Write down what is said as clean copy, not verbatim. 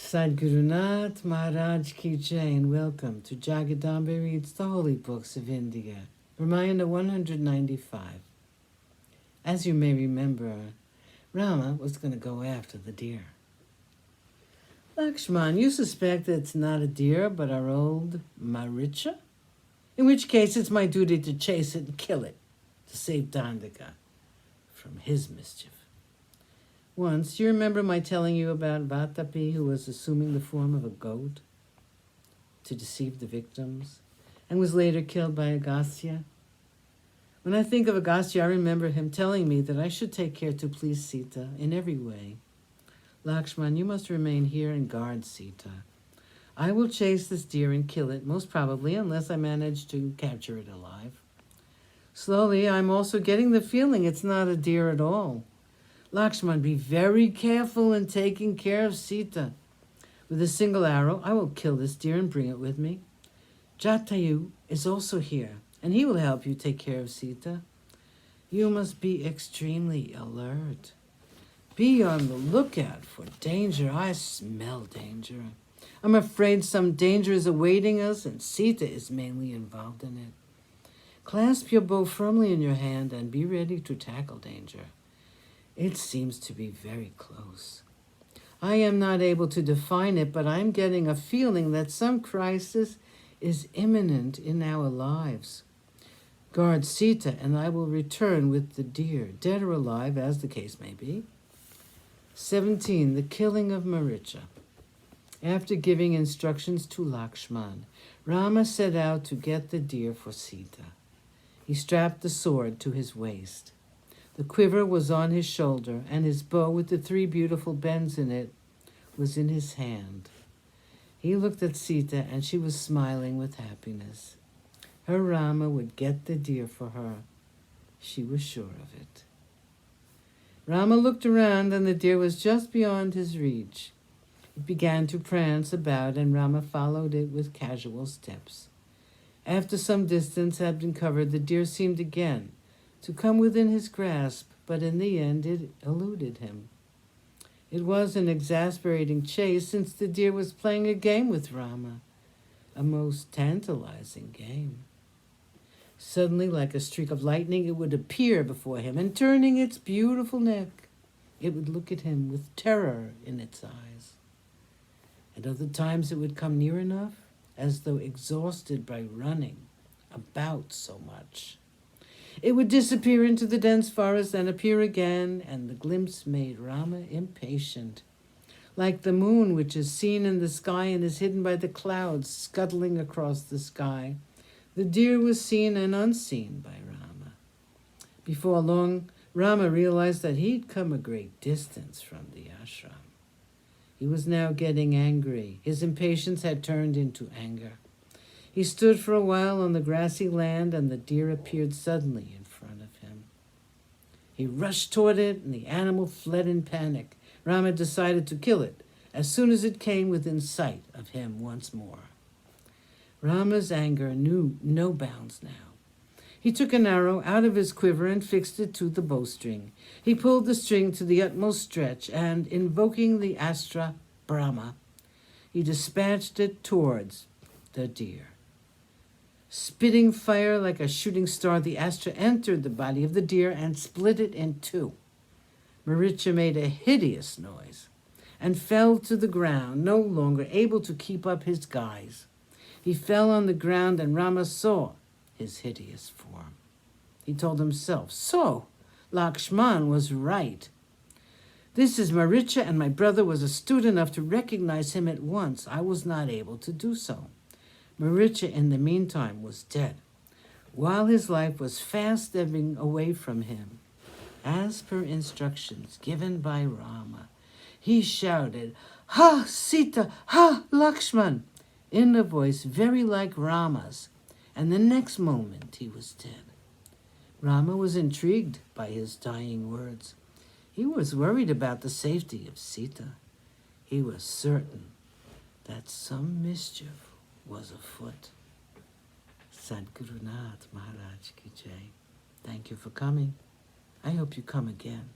Sadhgurunath Maharaj Ki Jai, and welcome to Jagadambe Reads the Holy Books of India, Ramayana 195. As you may remember, Rama was going to go after the deer. Lakshman, you suspect that it's not a deer, but our old Maricha? In which case it's my duty to chase it and kill it, to save Dandaka from his mischief. Once, you remember my telling you about Vatapi, who was assuming the form of a goat to deceive the victims, and was later killed by Agastya? When I think of Agastya, I remember him telling me that I should take care to please Sita in every way. Lakshman, you must remain here and guard Sita. I will chase this deer and kill it, most probably, unless I manage to capture it alive. Slowly, I'm also getting the feeling it's not a deer at all. Lakshman, be very careful in taking care of Sita. With a single arrow, I will kill this deer and bring it with me. Jatayu is also here, and he will help you take care of Sita. You must be extremely alert. Be on the lookout for danger. I smell danger. I'm afraid some danger is awaiting us, and Sita is mainly involved in it. Clasp your bow firmly in your hand and be ready to tackle danger. It seems to be very close. I am not able to define it, but I'm getting a feeling that some crisis is imminent in our lives. Guard Sita, and I will return with the deer, dead or alive, as the case may be. 17. The killing of Maricha. After giving instructions to Lakshman, Rama set out to get the deer for Sita. He strapped the sword to his waist. The quiver was on his shoulder, and his bow with the 3 beautiful bends in it was in his hand. He looked at Sita, and she was smiling with happiness. Her Rama would get the deer for her. She was sure of it. Rama looked around, and the deer was just beyond his reach. It began to prance about, and Rama followed it with casual steps. After some distance had been covered, the deer seemed again to come within his grasp, but in the end it eluded him. It was an exasperating chase, since the deer was playing a game with Rama, a most tantalizing game. Suddenly, like a streak of lightning, it would appear before him, and turning its beautiful neck, it would look at him with terror in its eyes. At other times it would come near enough, as though exhausted by running about so much. It would disappear into the dense forest and appear again, and the glimpse made Rama impatient. Like the moon, which is seen in the sky and is hidden by the clouds scuttling across the sky, the deer was seen and unseen by Rama. Before long, Rama realized that he'd come a great distance from the ashram. He was now getting angry. His impatience had turned into anger. He stood for a while on the grassy land, and the deer appeared suddenly in front of him. He rushed toward it, and the animal fled in panic. Rama decided to kill it as soon as it came within sight of him once more. Rama's anger knew no bounds now. He took an arrow out of his quiver and fixed it to the bowstring. He pulled the string to the utmost stretch, and, invoking the Astra Brahma, he dispatched it towards the deer. Spitting fire like a shooting star, the Astra entered the body of the deer and split it in 2. Maricha made a hideous noise and fell to the ground, no longer able to keep up his guise. He fell on the ground, and Rama saw his hideous form. He told himself, "So, Lakshman was right. This is Maricha, and my brother was astute enough to recognize him at once. I was not able to do so." Maricha, in the meantime, was dead, while his life was fast ebbing away from him. As per instructions given by Rama, he shouted, "Ha, Sita! Ha, Lakshman!" in a voice very like Rama's, and the next moment he was dead. Rama was intrigued by his dying words. He was worried about the safety of Sita. He was certain that some mischief was afoot. Sadhgurunath Maharaj Ki Jai. Thank you for coming. I hope you come again.